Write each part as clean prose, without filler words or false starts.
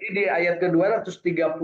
Di ayat ke-235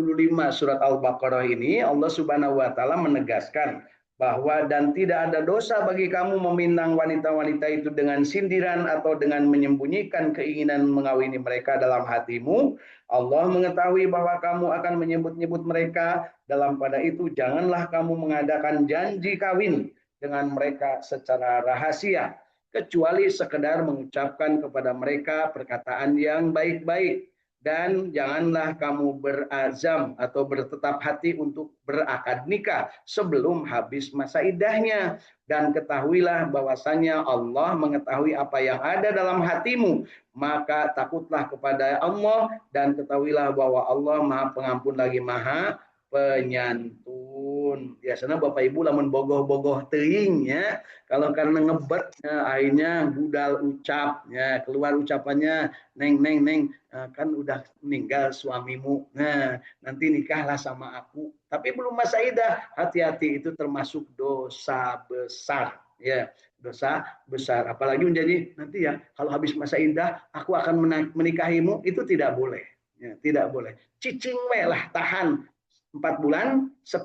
surat Al-Baqarah ini Allah Subhanahu wa taala menegaskan bahwa dan tidak ada dosa bagi kamu meminang wanita-wanita itu dengan sindiran atau dengan menyembunyikan keinginan mengawini mereka dalam hatimu. Allah mengetahui bahwa kamu akan menyebut-nyebut mereka, dalam pada itu janganlah kamu mengadakan janji kawin dengan mereka secara rahasia kecuali sekedar mengucapkan kepada mereka perkataan yang baik-baik. Dan janganlah kamu berazam atau bertetap hati untuk berakad nikah sebelum habis masa iddahnya. Dan ketahuilah bahwasanya Allah mengetahui apa yang ada dalam hatimu. Maka takutlah kepada Allah dan ketahuilah bahwa Allah Maha Pengampun lagi Maha Penyantun. Biasanya Bapak Ibu lamun bogoh-bogoh teuing ya. Kalau karena ngebet akhirnya budal ucap ya, keluar ucapannya neng neng neng kan udah meninggal suamimu. Nah, nanti nikahlah sama aku. Tapi belum masa idah. Hati-hati, itu termasuk dosa besar. Ya, dosa besar. Apalagi menjadi nanti ya, kalau habis masa idah aku akan menikahimu, itu tidak boleh. Ya, tidak boleh. Cicing we lah, tahan 4 bulan 10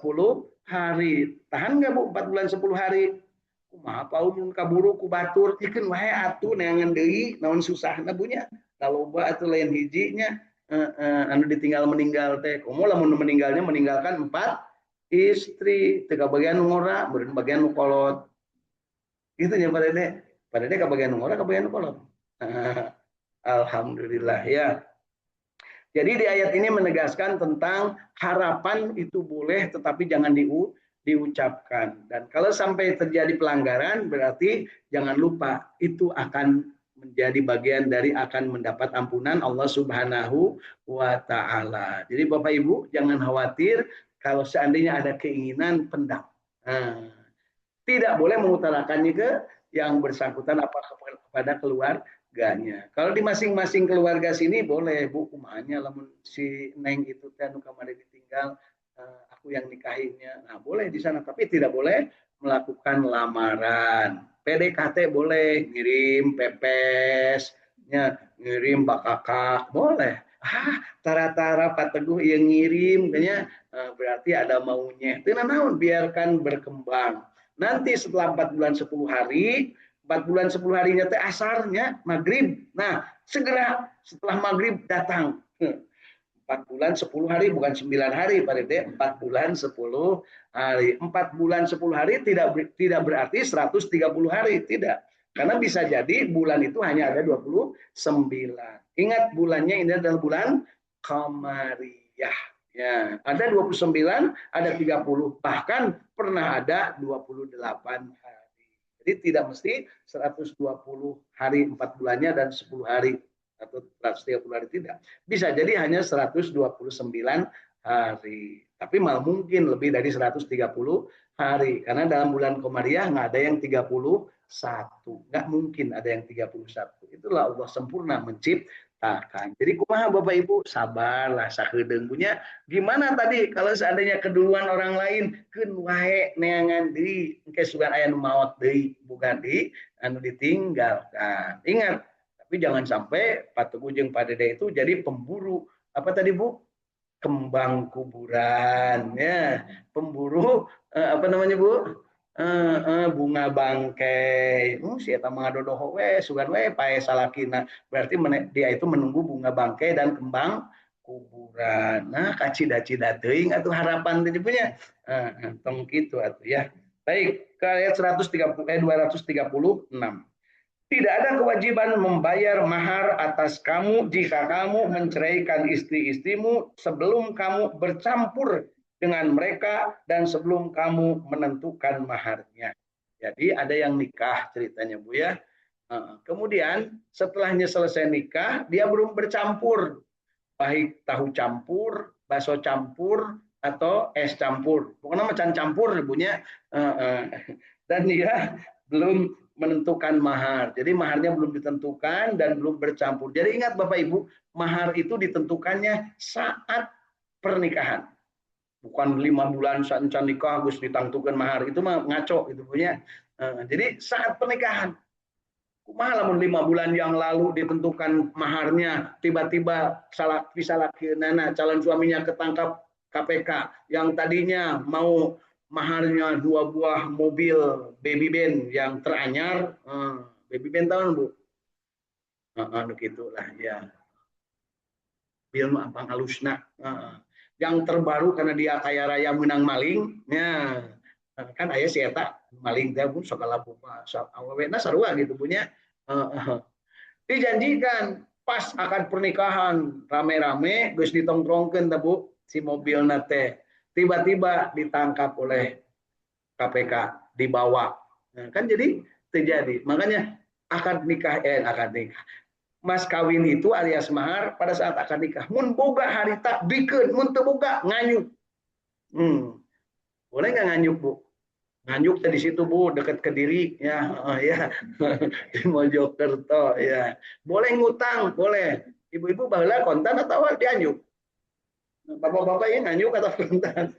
hari. Tahan nggak Bu 4 bulan 10 hari? Kumaha paun kaburu ku batur ikeun wae atuh neangan deui naon susahna bunya. Kaloba atuh lain hijinya anu ditinggal meninggal teh. Komo lamun meninggalnya meninggalkan 4 istri, teu kabagian ngora, beureun bagian nu kolot. Gitu nya Pak Dede. Pak Dede kabagian ngora, kabagian nu kolot. Alhamdulillah ya. Jadi di ayat ini menegaskan tentang harapan itu boleh tetapi jangan diucapkan. Dan kalau sampai terjadi pelanggaran berarti jangan lupa itu akan menjadi bagian dari akan mendapat ampunan Allah Subhanahu wa taala. Jadi Bapak Ibu jangan khawatir kalau seandainya ada keinginan pendam. Nah, tidak boleh mengutarakannya ke yang bersangkutan apa kepada keluarganya. Kalau di masing-masing keluarga sini boleh Bu kumanya lamun si Neng itu teh anu kamari ditinggal aku yang nikahinnya. Nah, boleh di sana tapi tidak boleh melakukan lamaran. PDKT boleh, ngirim pepes, ngirim bakakak, boleh. Tara-tara Pak Teguh yang ngirim kayaknya berarti ada maunya. Tidak naon biarkan berkembang. Nanti setelah 4 bulan 10 hari, 4 bulan 10 harinya teh asarnya maghrib. Nah, segera setelah maghrib datang. 4 bulan 10 hari bukan 9 hari Pak Dede, 4 bulan 10 hari. 4 bulan 10 hari tidak berarti 130 hari, tidak. Karena bisa jadi bulan itu hanya ada 29. Ingat bulannya ini adalah bulan Qamariyah. Ya, ada 29, ada 30, bahkan pernah ada 28 hari. Jadi tidak mesti 120 hari 4 bulannya dan 10 hari atau 130 hari, tidak. Bisa jadi hanya 129 hari. Tapi malah mungkin lebih dari 130 hari. Karena dalam bulan Qamariyah nggak ada yang 31. Nggak mungkin ada yang 31. Itulah Allah sempurna menciptakan. Jadi kumaha Bapak Ibu, sabarlah sakedeung punya. Gimana tadi kalau seandainya keduluan orang lain keun wae neangan deui engke sugan aya nu maot deui bukan di anu ditinggalkan. Ingat, tapi jangan sampai Pak Teguh jeung Pak Dede itu jadi pemburu apa tadi Bu? Kembang kuburan ya, pemburu apa namanya Bu? Bunga bangkai. Si eta mah dodoho we sugan we pae salakina. Berarti dia itu menunggu bunga bangkai dan kembang kuburan. Nah, kacida-cida teuing atuh harapan tadi punya. Tong kitu atuh ya. Baik, ke ayat 236. Tidak ada kewajiban membayar mahar atas kamu jika kamu menceraikan istri-istrimu sebelum kamu bercampur dengan mereka dan sebelum kamu menentukan maharnya. Jadi ada yang nikah ceritanya Bu ya. Kemudian setelahnya selesai nikah, dia belum bercampur. Baik tahu campur, bakso campur, atau es campur. Pokoknya macam campur ibunya. Dan dia belum menentukan mahar. Jadi maharnya belum ditentukan dan belum bercampur. Jadi ingat Bapak Ibu, mahar itu ditentukannya saat pernikahan. Bukan 5 bulan saat nikah harus ditangtukan mahar. Itu mah ngaco itu punya. Jadi saat pernikahan. Malah 5 bulan yang lalu ditentukan maharnya, tiba-tiba salah nana calon suaminya ketangkap KPK yang tadinya mau maharnya 2 buah mobil baby band yang teranyar, baby band tahun Bu, gitulah ya, film abang halusna, yang terbaru karena dia kaya raya menang maling, ya kan ayah si eta maling teh pun segala buka awalnya sarua gitu punya. Dijanjikan pas akan pernikahan rame-rame geus ditongkrongkeun teh Bu si mobil nate tiba-tiba ditangkap oleh KPK dibawa. Nah, kan jadi terjadi. Makanya akad nikah mas kawin itu alias mahar pada saat akad nikah. Mun boga harita bikeun, mun teu boga nganyuk. Boleh nggak nganyuk Bu? Nganjuk di situ Bu, dekat Kediri ya, ya di Mojokerto ya. Boleh ngutang, boleh. Ibu-ibu baheula kontan atau dianjuk? Bapak-bapak ini nganjuk atau kontan?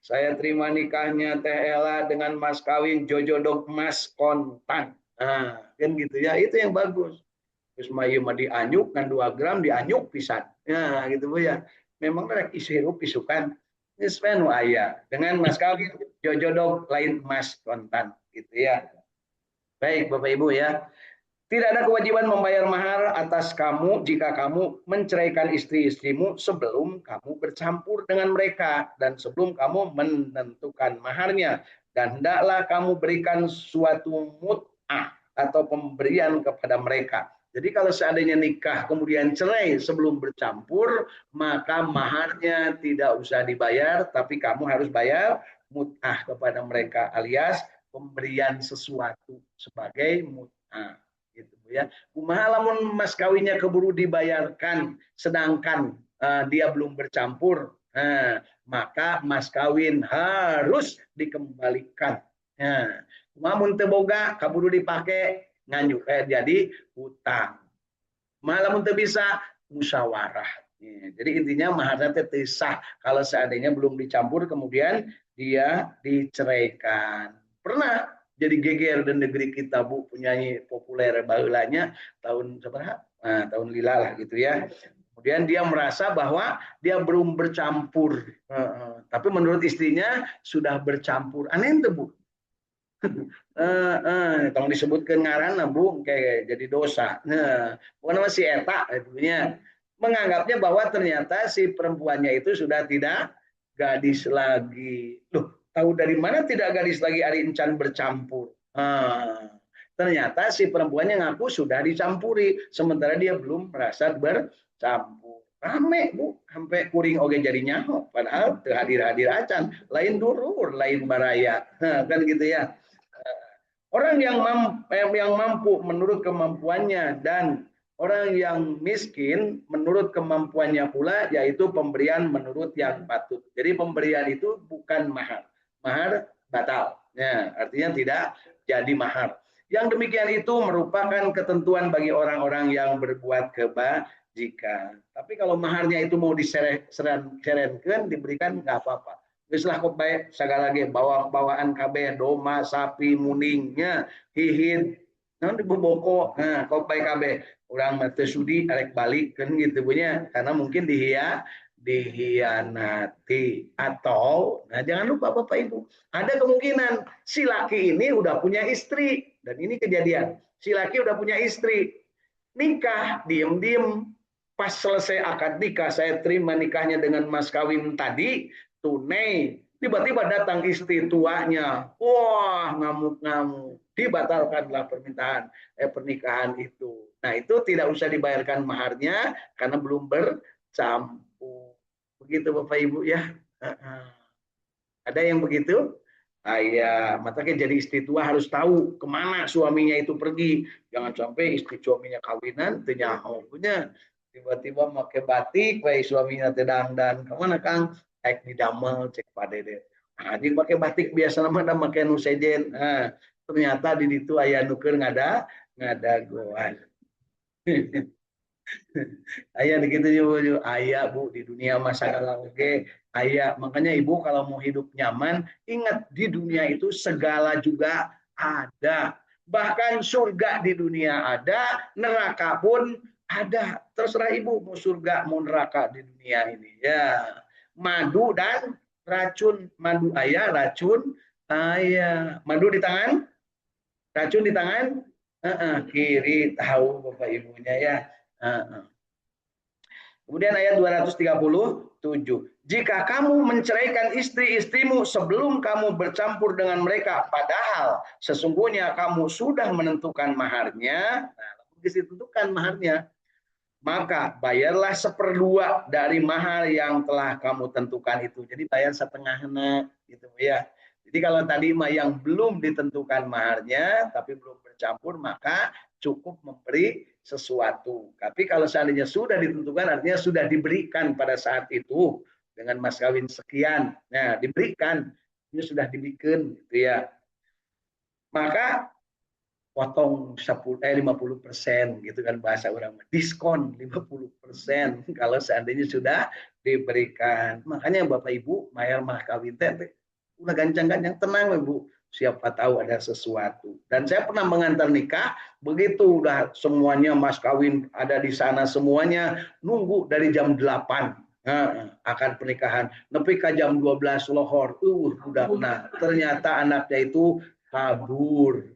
Saya terima nikahnya Teh Ella dengan mas kawin jojodok mas kontan. Nah, kan gitu ya, itu yang bagus. Terus mayu mah dianjuk kan 2 gram dianjuk pisan. Ya, gitu Bu ya. Memang rek isirup isukan. Ispen ayah dengan mas kawin jojodok lain mas kontan gitu ya. Baik Bapak Ibu ya. Tidak ada kewajiban membayar mahar atas kamu jika kamu menceraikan istri-istrimu sebelum kamu bercampur dengan mereka dan sebelum kamu menentukan maharnya. Dan hendaklah kamu berikan suatu mut'ah atau pemberian kepada mereka. Jadi kalau seandainya nikah kemudian cerai sebelum bercampur, maka maharnya tidak usah dibayar, tapi kamu harus bayar mut'ah kepada mereka alias pemberian sesuatu sebagai mut'ah. Gitu ya. Kumaha lamun mas kawinnya keburu dibayarkan sedangkan dia belum bercampur, maka mas kawin harus dikembalikan. Kumaha mun teu boga kaburu dipake nganjuk jadi hutang. Malah mun teu bisa musyawarah. Jadi intinya maharnya teh sah kalau seandainya belum dicampur kemudian dia diceraikan. Pernah jadi geger di negeri kita Bu, penyanyi populer baheulanya tahun seberapa? Nah, tahun lila lah gitu ya. Kemudian dia merasa bahwa dia belum bercampur, tapi menurut istrinya sudah bercampur. Aneh itu Bu. Tong disebutkan ngaran Bu, kayak jadi dosa. Nah, bukan si eta itunya menganggapnya bahwa ternyata si perempuannya itu sudah tidak gadis lagi. Loh, tahu dari mana tidak gadis lagi Ari Encan bercampur? Ternyata si perempuannya ngaku sudah dicampuri, sementara dia belum merasa bercampur. Rame Bu, sampai kuring oge jadi nyaho, padahal hadir-hadir acan, lain durur, lain baraya, kan gitu ya. Orang yang mampu menurut kemampuannya dan orang yang miskin menurut kemampuannya pula, yaitu pemberian menurut yang patut. Jadi pemberian itu bukan mahar. Mahar batal. Ya, artinya tidak jadi mahar. Yang demikian itu merupakan ketentuan bagi orang-orang yang berbuat kebajikan. Tapi kalau maharnya itu mau diserenkan, diberikan nggak apa-apa. Geus lah kok bae sagala ge bawaan kabeh doma sapi muningnya hihit naon diboboko kok bae kabeh urang mah teu sudi arek balikeun gitu punya karena mungkin dihianati atau jangan lupa Bapak Ibu ada kemungkinan si laki ini udah punya istri dan ini kejadian si laki udah punya istri nikah diem-diem pas selesai akad nikah saya terima nikahnya dengan mas kawin tadi tunai tiba-tiba datang istri tuanya wah ngamuk-ngamuk dibatalkanlah pernikahan itu. Nah itu tidak usah dibayarkan maharnya karena belum bercampur begitu Bapak Ibu ya. Ada yang begitu? Ya, makanya jadi istri tua harus tahu kemana suaminya itu pergi. Jangan sampai istri suaminya kawinan, tenyaho punya tiba-tiba pakai batik, baik suaminya tedang dan kemana Kang? Kayak di damel cek padede. Nah, jadi pakai batik biasa nama ada pakai nusejen. Nah, ternyata di situ ayah nuker ngada goan. Ayah begitu juga ayah Bu di dunia masalah oke ayah makanya Ibu kalau mau hidup nyaman ingat di dunia itu segala juga ada Bahkan surga di dunia ada, neraka pun ada. Terserah ibu mau surga mau neraka di dunia ini. Ya, madu dan racun. Madu ayah, racun ayah. Madu di tangan, racun di tangan kiri. Tahu bapak ibunya ya. Kemudian ayat 237. Jika kamu menceraikan istri-istrimu sebelum kamu bercampur dengan mereka, padahal sesungguhnya kamu sudah menentukan maharnya, nah, ditentukan maharnya, maka bayarlah seperdua dari mahar yang telah kamu tentukan itu. Jadi bayar setengahnya, gitu ya. Jadi kalau tadi yang belum ditentukan maharnya, tapi belum bercampur, maka cukup memberi sesuatu. Tapi kalau seandainya sudah ditentukan, artinya sudah diberikan pada saat itu dengan mas kawin sekian. Nah, diberikan, ini sudah dibikin, gitu ya. Maka potong 50% gitu kan bahasa orang, diskon 50% kalau seandainya sudah diberikan. Makanya Bapak Ibu mayar mah kawin teh udah gancang-gancang, tenang Ibu, siapa tahu ada sesuatu. Dan saya pernah mengantar nikah, begitu udah semuanya mas kawin ada di sana semuanya, nunggu dari jam 8 akan pernikahan, nepi ke jam 12 lohor, udah nah ternyata anaknya itu kabur.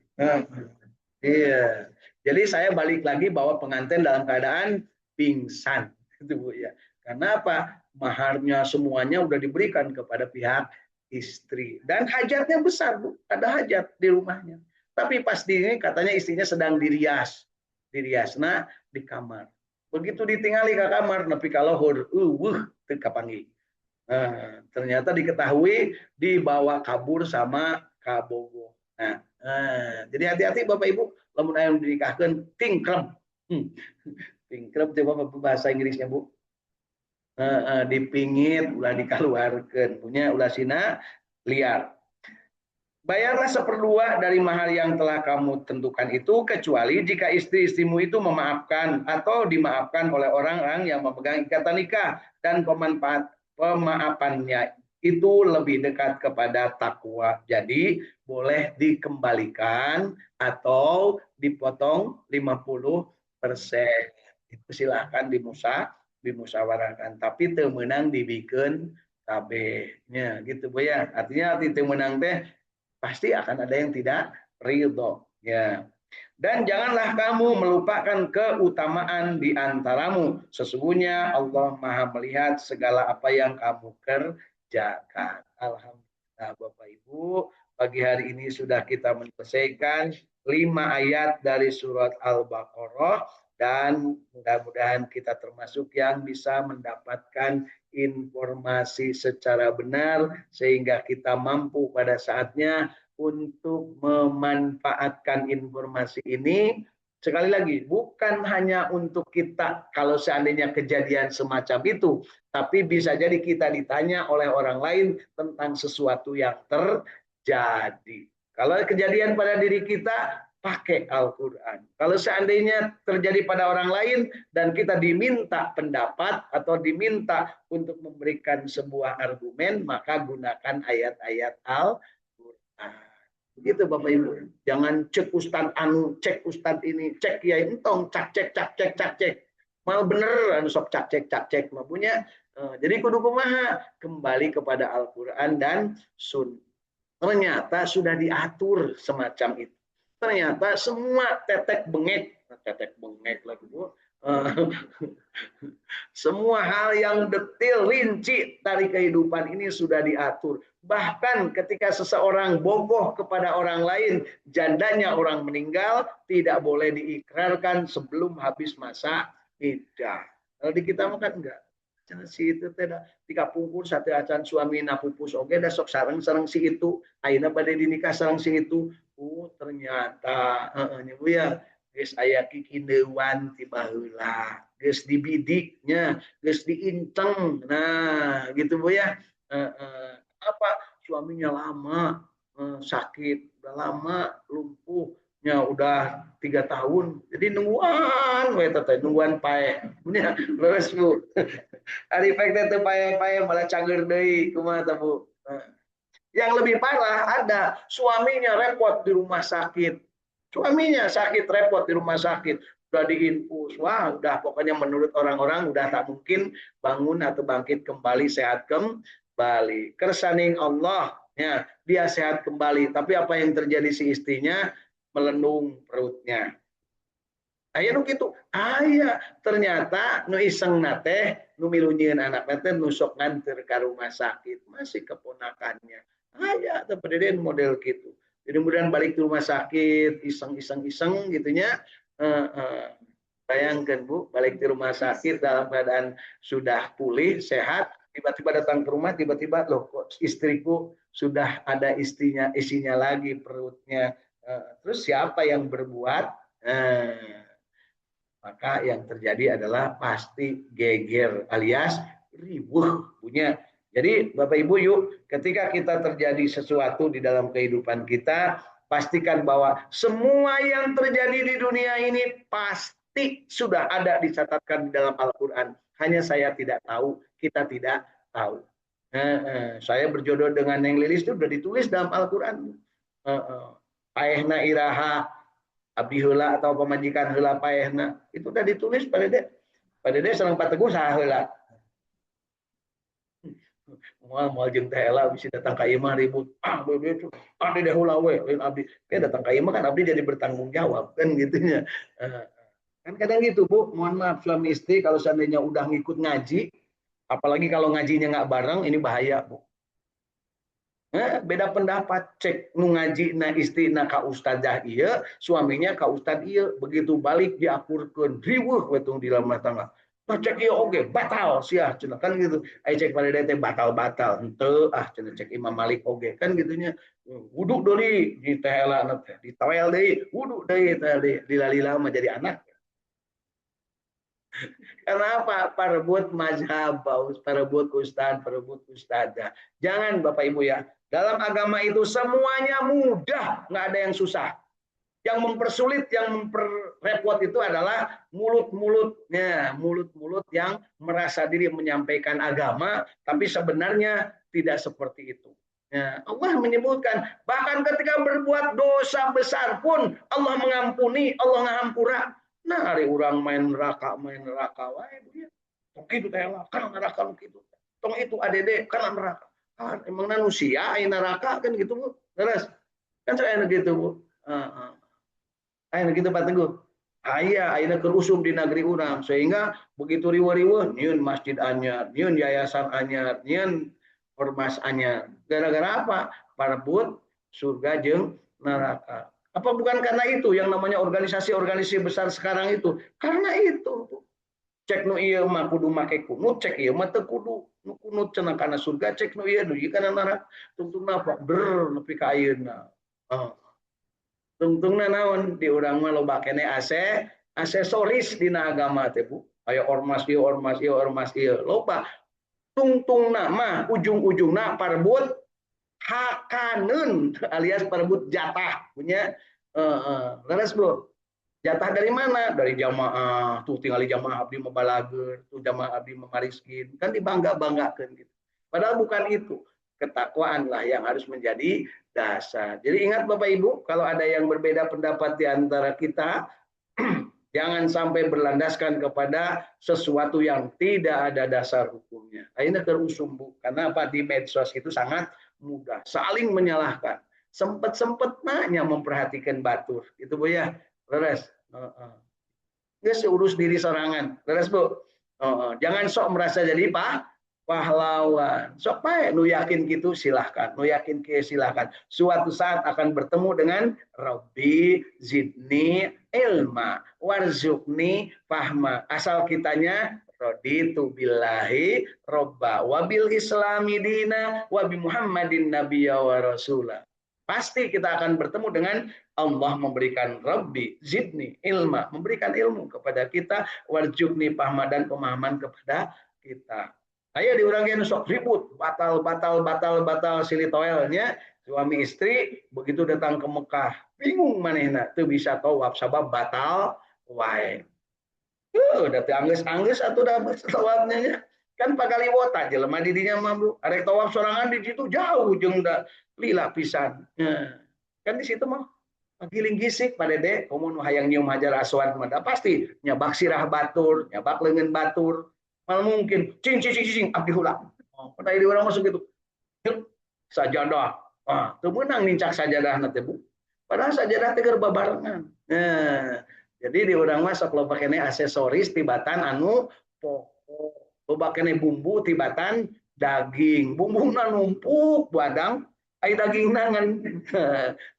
Iya. Jadi saya balik lagi bawa pengantin dalam keadaan pingsan, itu Bu ya. Karena apa? Maharnya semuanya udah diberikan kepada pihak istri dan hajatnya besar Bu, ada hajat di rumahnya. Tapi pas di ini katanya istrinya sedang dirias, diriasna di kamar. Begitu ditinggali ke kamar, nepi kalau teu kapanggih. Ternyata diketahui dibawa kabur sama Kabogo. Jadi hati-hati Bapak Ibu, lamun aya dinikahkeun tingkrem. Tingkrem teh Bapak bahasa Inggrisnya Bu. Dipingit ulah dikaluarkeun, punya ulah sina liar. Bayarlah seperdua dari mahar yang telah kamu tentukan itu, kecuali jika istri-istrimu itu memaafkan atau dimaafkan oleh orang-orang yang memegang ikatan nikah dan pemaafannya itu lebih dekat kepada takwa. Jadi boleh dikembalikan atau dipotong 50%. Itu silahkan dimusyawarahkan. Tapi temenang dibikin KB-nya gitu Bu ya. Artinya arti temenang teh pasti akan ada yang tidak ridho ya. Dan janganlah kamu melupakan keutamaan di antaramu, sesungguhnya Allah Maha melihat segala apa yang kamu kerjakan. Alhamdulillah Bapak Ibu, pagi hari ini sudah kita menyelesaikan 5 ayat dari surat Al-Baqarah, dan mudah-mudahan kita termasuk yang bisa mendapatkan informasi secara benar sehingga kita mampu pada saatnya untuk memanfaatkan informasi ini. Sekali lagi, bukan hanya untuk kita kalau seandainya kejadian semacam itu, tapi bisa jadi kita ditanya oleh orang lain tentang sesuatu yang terjadi. Kalau kejadian pada diri kita, pakai Al-Quran. Kalau seandainya terjadi pada orang lain dan kita diminta pendapat atau diminta untuk memberikan sebuah argumen, maka gunakan ayat-ayat Al-Quran. Begitu Bapak Ibu. Jangan cek Ustad anu, cek Ustad ini, cek ya entong, cak cek. Mal bener anu sok cak cek mabunya. Jadi kudu kumaha kembali kepada Al-Quran dan Sunnah. Ternyata sudah diatur semacam itu. Ternyata semua tetek bengek lagi Bu. Semua hal yang detail, rinci dari kehidupan ini sudah diatur. Bahkan ketika seseorang bogoh kepada orang lain, jandanya orang meninggal, tidak boleh diikrarkan sebelum habis masa iddah. Kalau di kita kan enggak. Si itu tidak tiga pungkur satu acan suami napupus oke dah sok sarang si itu ayeuna bade dinikah sarang si itu ternyata Bu ya geus aya kikindeuan ti baheula geus dibidiknya geus diinceng nah gitu Bu ya apa suaminya lama sakit udah lama lumpuhnya udah 3 tahun jadi nungguan pae punya leres Bu ari pek teh pae malah cager deui kumaha Bu. Yang lebih parah ada suaminya repot di rumah sakit Suaminya sakit repot di rumah sakit, udah diinfus, wah udah pokoknya menurut orang-orang udah tak mungkin bangun atau bangkit kembali sehat kembali. Kersaning Allah, ya, dia sehat kembali. Tapi apa yang terjadi si istrinya melendung perutnya. Aya nu kitu. Aya ternyata nu iseng nate nu milunyeun anak nate nu sok nganter ka rumah sakit masih keponakannya. Aya teh pededen model gitu. Jadi kemudian balik ke rumah sakit iseng-iseng gitunya. Bayangkan Bu, balik ke rumah sakit dalam keadaan sudah pulih, sehat, tiba-tiba datang ke rumah, tiba-tiba loh kok istriku sudah ada isinya lagi perutnya. Terus siapa yang berbuat? Maka yang terjadi adalah pasti geger alias ribuh punya. Jadi Bapak Ibu yuk, ketika kita terjadi sesuatu di dalam kehidupan kita, pastikan bahwa semua yang terjadi di dunia ini pasti sudah ada dicatatkan di dalam Al-Quran. Hanya saya tidak tahu, kita tidak tahu. Saya berjodoh dengan Neng Lilis itu sudah ditulis dalam Al-Quran. Paehna iraha abdi heula atau pemajikan heula paehna itu udah ditulis pada dede sareng pateguh saha heula moal jeung teh heula bisa datang ka ieu mah ribut bebe itu abdi deh heula we lain abdi datang ka ieu mah kan abdi jadi bertanggung jawab kan gitunya. Kan kadang gitu Bu, mohon maaf suami istri kalau seandainya udah ngikut ngaji, apalagi kalau ngajinya nggak bareng, ini bahaya Bu. Beda pendapat, cek nu ngaji na istri na ka ustadzah iya, suaminya ka ustad iya, begitu balik diakurkeun riweuh wetung di rumah tangga. Nah cek iya oge batal sia cenah kan gitu. Ai cek pada teh batal-batal henteu cenah cek Imam Malik oge kan gitunya. Wudu deui di teh elana teh, ditawel deui, wudu deui teh lila-lila mah jadi anak. Kenapa? Parebut mazhab, parebut ustad, parebut ustadzah. Jangan Bapak Ibu ya. Dalam agama itu semuanya mudah, nggak ada yang susah. Yang mempersulit, yang memperrepot itu adalah mulut-mulutnya, mulut-mulut yang merasa diri menyampaikan agama, tapi sebenarnya tidak seperti itu. Ya, Allah menyebutkan, bahkan ketika berbuat dosa besar pun Allah mengampuni, Allah ngahampura. Nah, hari orang main neraka wae dia. Tong kitu teh lah, kan neraka kitu. Tong itu ADD kan neraka. Kan emang manusia aya neraka kan gitu Bu. Terus kan saya gitu Bu. Aya gitu Pak Teguh. Aya ayeuna keur usum di negeri urang sehingga begitu riweuh-riweuh nyieun masjid anyar, nyieun yayasan anyar, nyieun ormas anyar. Gara-gara apa? Parebut surga jeung neraka. Apa bukan karena itu yang namanya organisasi-organisasi besar sekarang itu? Karena itu. Cek nu ieu mah kudu make kunut, cek ieu mah teu kudu. Nu kunut cenah kana surga, cek nu ieu dugi kana neraka. Tungtungna ber nepi ka ayeuna. Tungtungna naon di urang mah loba kene aksesoris dina agama teh Bu. Aya ormas ieu, ormas ieu, ormas ieu. Loba. Tungtungna mah ujung-ujungna parebut hakaneun alias perebut jatah punya leres Bro. Jatah dari mana? Dari jamaah. Tuh tinggal di jamaah abdi mabalager, tuh jamaah abdi memariskin. Kan dibangga-banggakan gitu. Padahal bukan itu. Ketakwaan lah yang harus menjadi dasar. Jadi ingat Bapak Ibu, kalau ada yang berbeda pendapat di antara kita, jangan sampai berlandaskan kepada sesuatu yang tidak ada dasar hukumnya. Akhirnya terusum Bu. Karena apa? Di medsos itu sangat mudah. Saling menyalahkan. Sempet-sempet nanya memperhatikan batur. Itu Bu ya. Leres. Nggak seurus diri sorangan. Leres Bu. Jangan sok merasa jadi pahlawan. Sok bae nu yakin gitu silahkan. Nu yakin ke silahkan. Suatu saat akan bertemu dengan Rabbi zidni ilma warzuqni fahma. Asal kitanya raditu billahi robba wabil islami dina wabi muhammadin nabiyya wa rasulah. Pasti kita akan bertemu dengan Allah memberikan Rabbi zidni ilma, memberikan ilmu kepada kita, warzuqni fahma dan pemahaman kepada kita. Ayo diurangi sok ribut, batal silitoelnya suami istri begitu datang ke Mekah, bingung manehna teu bisa tawaf sabab batal wae. Udah anggeus atuh da tawafnya kan pagaliwota jelema di dinya mah Bu. Arek tawaf sorangan di situ jauh jeung da lila pisan. Kan di situ mah giling gisik pada dek, komo nu hayang nyium hajar aswad mah pasti nyabak sirah batur, nyabak leungeun batur. Mal mungkin cing cing cing cing abdi heula. Oh, pada di orang masuk gitu. Sajadah. Ah, teu meunang nincak sajadah na teh Bu. Padahal sajadah teh keur babarengan. Nah, jadi di urang mah sok loba keneh aksesoris tibatan anu pokok. Loba keneh bumbu tibatan daging. Bumbuna numpuk badang, ai dagingna ngan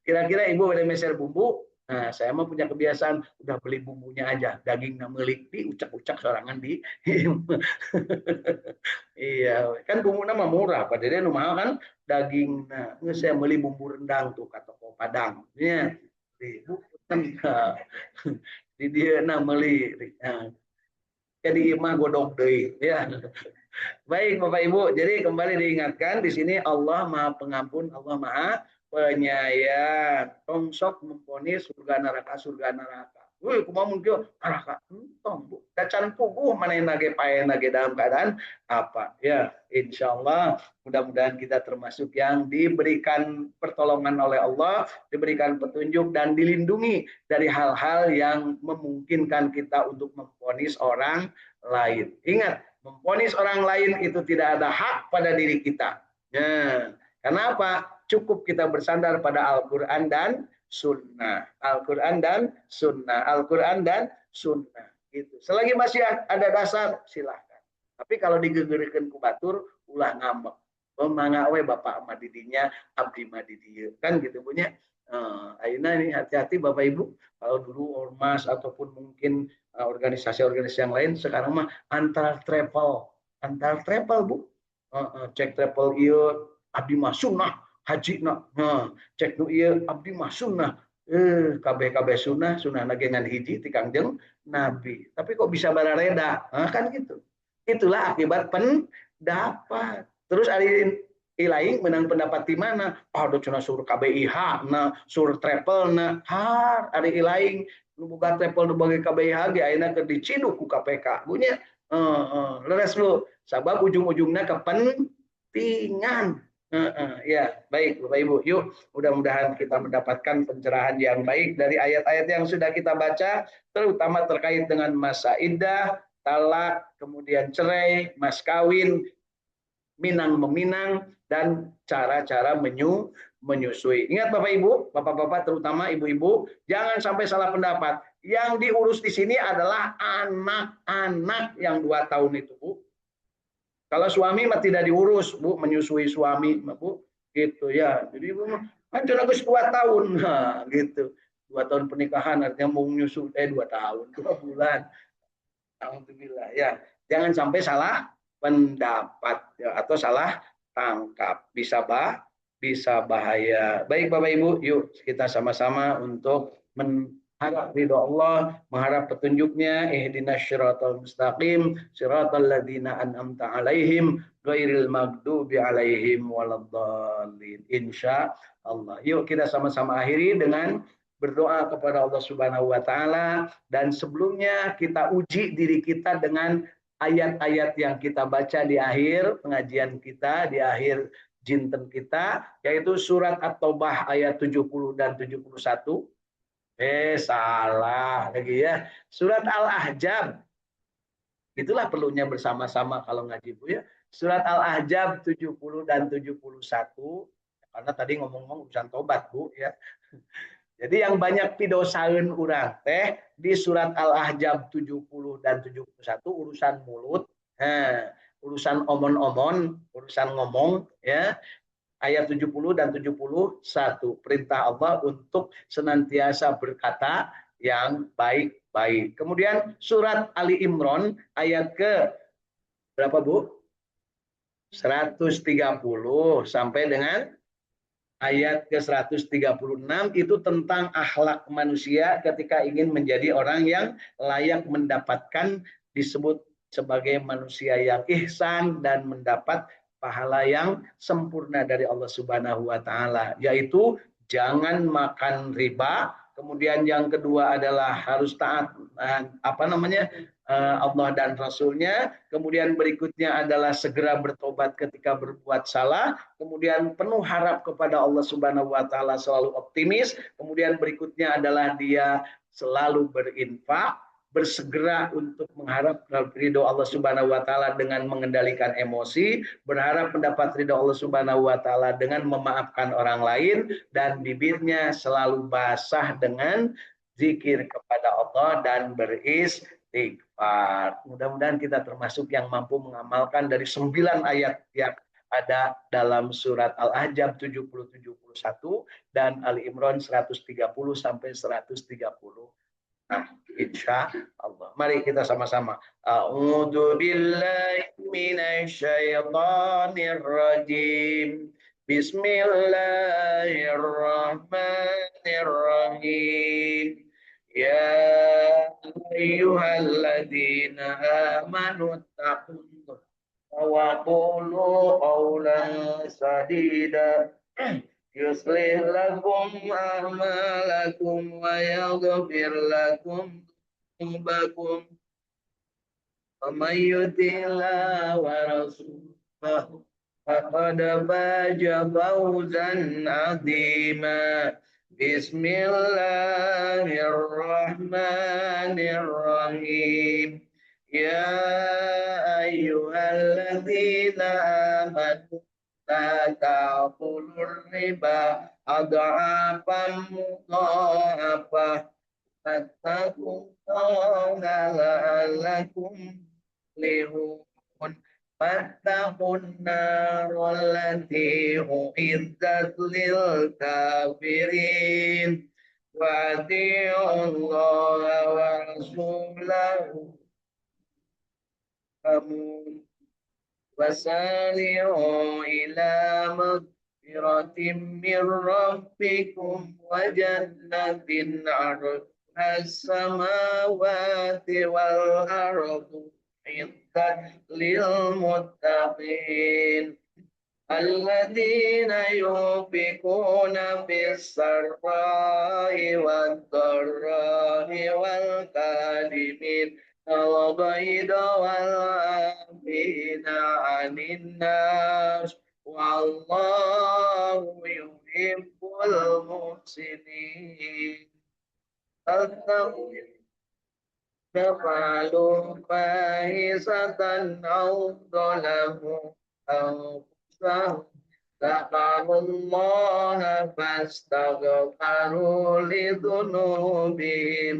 kira-kira Ibu bade meser bumbu. Nah, saya mah punya kebiasaan udah beli bumbunya aja, dagingnya meuli diucak-ucak sorangan di iya, kan bumbu nama murah, padahal nu mahal kan daging. Nah, saya beli bumbu rendang tuh kata toko Padang. Ya, di kan di dia na beli. Nah, jadi imah godok deui ya. Baik Bapak Ibu, jadi kembali diingatkan di sini Allah Maha Pengampun, Allah Maha Penyayang. Tongsok memponis surga neraka. Wih, kumaha mun kieu neraka. Tong Bu. Dacan puguh manehna ge paena ge dalam keadaan apa? Ya, insyaallah mudah-mudahan kita termasuk yang diberikan pertolongan oleh Allah, diberikan petunjuk dan dilindungi dari hal-hal yang memungkinkan kita untuk memponis orang lain. Ingat, memponis orang lain itu tidak ada hak pada diri kita. Ya. Kenapa? Cukup kita bersandar pada Al-Quran dan Sunnah. Al-Quran dan Sunnah. Al-Quran dan Sunnah. Gitu. Selagi masih ada dasar, silahkan. Tapi kalau digegerikeun ku batur, ulah ngambek. Pemangga we bapak mah didinya, abdi mah di dieu. Kan gitu punya. Ayeuna ini hati-hati Bapak Ibu. Kalau dulu ormas ataupun mungkin organisasi-organisasi yang lain, sekarang mah antar travel Bu. Cek travel iya abdi mah sunnah haji na, cek nu iya abdi mah sunnah, KB sunnah lagi ngan hiji ti Kangjeng Nabi, tapi kok bisa barareda, kan gitu. Itulah akibat pendapat. Terus ari lain menang pendapat di mana? Aduh cuna suruh KBIH na suruh travel na ari lain nu boga travel nu bagi KBIH ge ayeuna keur diciduk ku KPK bunya. Leres lu sabab ujung-ujungnya kepentingan. Ya, baik Bapak Ibu. Yuk, mudah-mudahan kita mendapatkan pencerahan yang baik dari ayat-ayat yang sudah kita baca, terutama terkait dengan masa iddah, talak, kemudian cerai, mas kawin, minang meminang, dan cara-cara menyusui. Ingat Bapak Ibu, Bapak-bapak terutama ibu-ibu, jangan sampai salah pendapat. Yang diurus di sini adalah anak-anak yang 2 tahun itu, Bu. Kalau suami mah tidak diurus, Bu, menyusui suami, Bu, gitu ya. Jadi Bu, kan cuma 2 tahun, nah, gitu. 2 tahun pernikahan artinya mau menyusui 2 tahun, 2 bulan. Alhamdulillah ya. Jangan sampai salah pendapat ya, atau salah tangkap, bisa bahaya. Baik Bapak Ibu, yuk kita sama-sama untuk mengharap ridho Allah, mengharap petunjuknya. Ihdinas syiratal mustaqim, syiratal ladzina an'amta alaihim, ghairil maghdubi alaihim waladdallin. Insyaallah. Yuk kita sama-sama akhiri dengan berdoa kepada Allah Subhanahu wa taala, dan sebelumnya kita uji diri kita dengan ayat-ayat yang kita baca di akhir pengajian kita, di akhir jinten kita, yaitu surat At-Taubah ayat 70 dan 71. Salah lagi ya. Surat Al-Ahzab. Itulah perlunya bersama-sama kalau ngaji Bu ya. Surat Al-Ahzab 70 dan 71. Karena tadi ngomong-ngomong urusan tobat Bu ya. Jadi yang banyak pidosaeun urang teh di surat Al-Ahzab 70 dan 71 urusan mulut, urusan omon-omon, urusan ngomong ya. Ayat 70 dan 71 perintah Allah untuk senantiasa berkata yang baik-baik. Kemudian surat Ali Imran ayat ke berapa Bu? 130 sampai dengan ayat ke-136 itu tentang akhlak manusia ketika ingin menjadi orang yang layak mendapatkan disebut sebagai manusia yang ihsan dan mendapat pahala yang sempurna dari Allah Subhanahu wa taala, yaitu jangan makan riba. Kemudian yang kedua adalah harus taat Allah dan Rasulnya. Kemudian berikutnya adalah segera bertobat ketika berbuat salah. Kemudian penuh harap kepada Allah Subhanahu wa taala, selalu optimis. Kemudian berikutnya adalah dia selalu berinfak, bersegera untuk mengharap ridho Allah Subhanahu wa taala dengan mengendalikan emosi, berharap mendapat ridho Allah Subhanahu wa taala dengan memaafkan orang lain, dan bibirnya selalu basah dengan zikir kepada Allah dan beristighfar. Mudah-mudahan kita termasuk yang mampu mengamalkan dari 9 ayat yang ada dalam surat Al-Ahzab 70-71 dan Ali Imran 130 sampai 130. Insya Allah. Mari kita sama-sama. A'udzu billahi minasyaitonir rajim. Bismillahirrahmanirrahim. Ya ayyuhalladzina amanu taqullaha wa qulu qawlan sadida. يصلح لكم أعمالكم ويغفر لكم ذنوبكم ومن يطع الله ورسوله فقد فاز فوزا عظيما بسم الله الرحمن الرحيم يا أيها الذين آمنوا لا تأكلوا الربا أضعافا مضاعفة فاتقوا الله لعلكم تفلحون فاتقوا النار التي أعدت للكافرين وأطيعوا الله ورسوله وسارعوا إلى مغفرة من ربكم وجنة عرضها السماوات والأرض أعدت للمتقين الذين ينفقون في السراء والضراء والكاظمين الغيظ والعافين عن الناس والله يحب المحسنين فعلوا فاحشة أو ظلموا أنفسهم ذكروا الله فاستغفروا لذنوبهم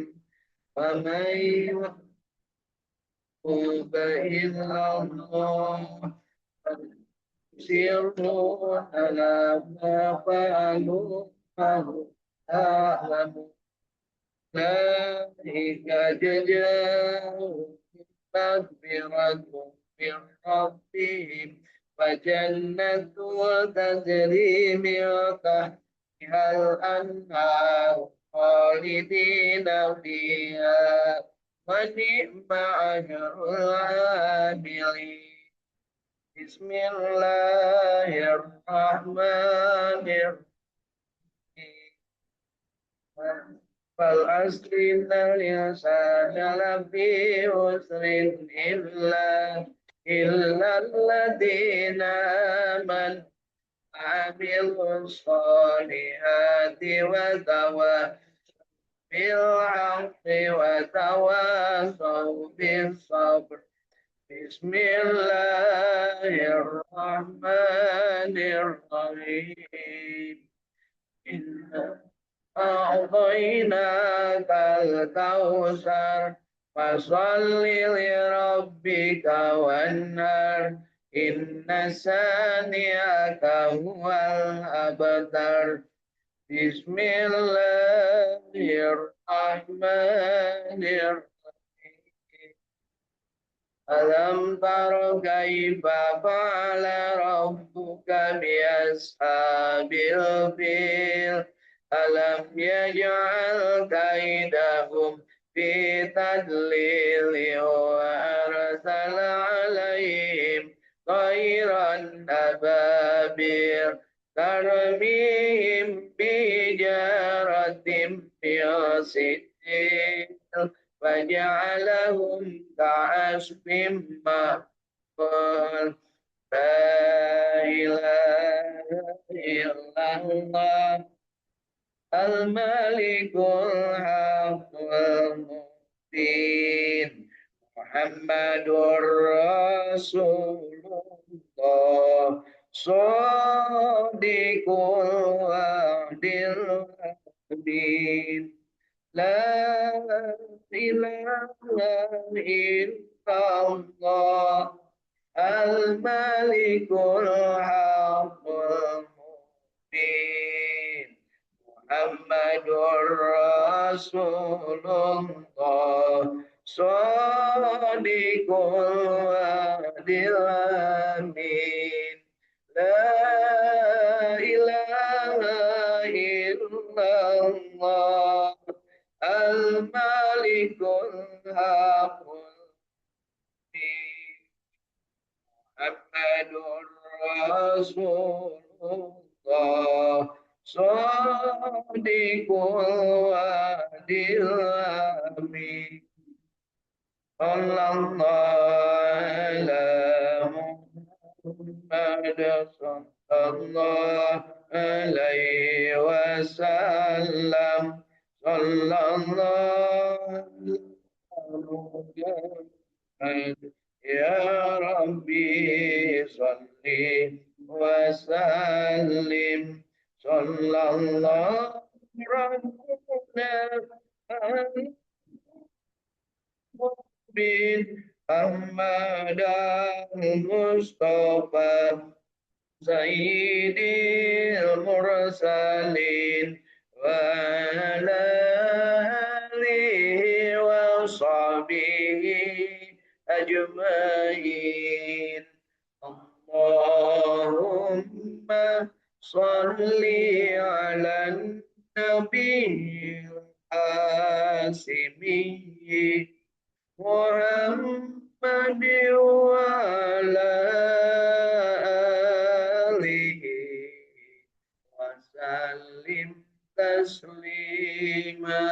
ومن يتوب إلى الله يسرون على ما فعلوا فهم يعلمون أولئك جزاؤهم مغفرة من ربهم وجنة تجري من تحتها الأنهار خالدين فيها ونعم أجر العاملين بسم الله الرحمن الرحيم فالعصر إن الإنسان لفي خسر إلا الذين آمنوا وعملوا الصالحات وتواصوا بالحق وتواصوا بالصبر بسم الله الرحمن الرحيم أعطيناك الكوثر فصل لربك وانهر إن شانئك هو الأبتر بسم الله الرحمن الرحيم ألم تر كيف فعل ربك بأصحاب الفيل ألم يجعل كيدهم في تضليل وأرسل عليهم طيرا أبابيل ترميهم بحجارة من سجيل فجعلهم muslim maqbul. La ilaha illallah al-malikul haqqul mubin. Muhammadur Rasulullah Shadiqul wa'dil amin. La ilaha illallah al-malikul haqqul mubin. Muhammadur Rasulullah Shadiqul wa'dil amin. La ilaha illallah al-malikul haqqul mubin. Muhammadur Rasulullah Shadiqul wa'dil amin. Sallallahu ala Muhammad sallallahu alaihi wasallam. Sallallahu alaihi ya Rabbi salli wa sallim. Sallallahu alaihi bin Ahmad al-Mustafa Sayyidil Mursalin wa ala alihi wa sahbihi ajma'in. Allahumma salli ala nabiyil asimi Muhammad wa ala alihi wa sallim taslima.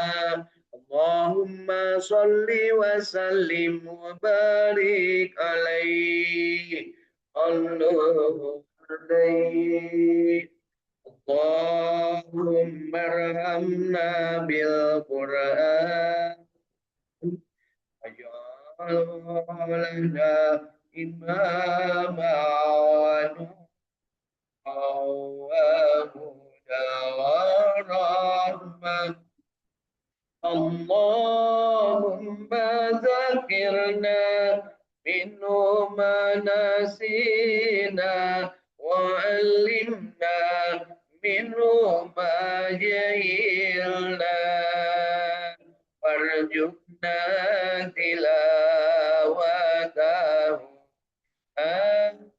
Allahumma salli wa sallim wa barik alaihi. Allahumma arhamna bil Qur'an waj'alna imama wa huda wa rahmah. Allahumma zakirna minhu ma nasina wa alimna minhu ma jahilna warjukna tilawatahu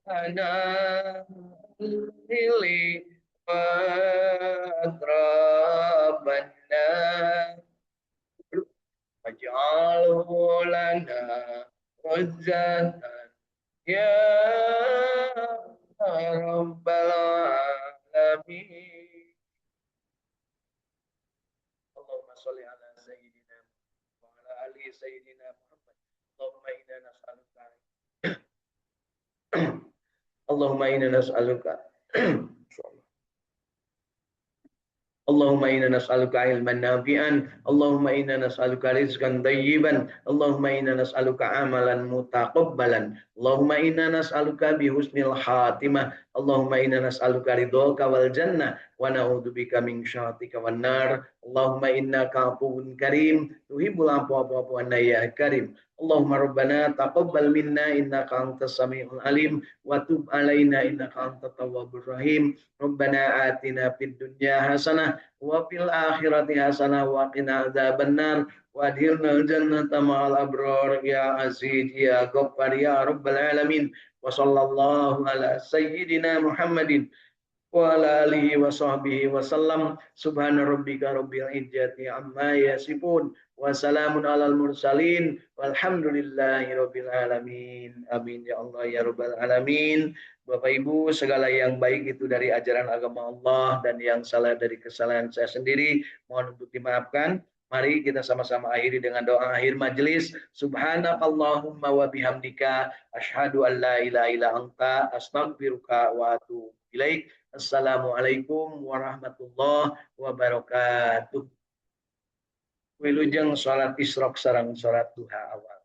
ana lili wa atrabanna waj'alhu lana hujjatan ya rabbal alamin. Allahumma sholli ala sayyidina wa ala ali sayyidina Muhammad. Allahumma inna nas'aluka Allahumma inna nas'aluka Allahumma inna nas'aluka ilman nafi'an. Allahumma inna nas'aluka rizqan thayyiban. Allahumma inna nas'aluka amalan mutaqabbalan. Allahumma inna nas'aluka bihusnil khatimah. Allahumma inna nas'aluka ridhaka wal jannah wa na'udzubika min syakhatika wan nar. Allahumma innaka afuwun karim tuhibbul afwa fa'fu anna ya karim. Allahumma rabbana taqabbal minna innaka antas samiul alim wa tub alaina innaka antat tawwabur rahim. Rabbana atina fid dunya hasanah wa fil akhirati hasanah wa qina adzabannar wa adkhilnal jannata ma'al abrar ya aziz ya ghaffar ya rabbal alamin. Wa sallallahu ala sayyidina Muhammadin wa ala alihi wa sahbihi wa sallam. Subhana rabbika rabbil izzati amma yasifun wa salamun alal mursalin walhamdulillahi rabbil alamin. Amin ya Allah ya rabbal alamin. Bapak Ibu, segala yang baik itu dari ajaran agama Allah dan yang salah dari kesalahan saya sendiri mohon untuk dimaafkan. Mari kita sama-sama akhiri dengan doa akhir majelis. Subhanakallahumma wa bihamdika asyhadu an la ilaha illa anta astaghfiruka wa atubu ilaik. Assalamualaikum warahmatullahi wabarakatuh. Wilujeng salat isrok sareng salat duha awal.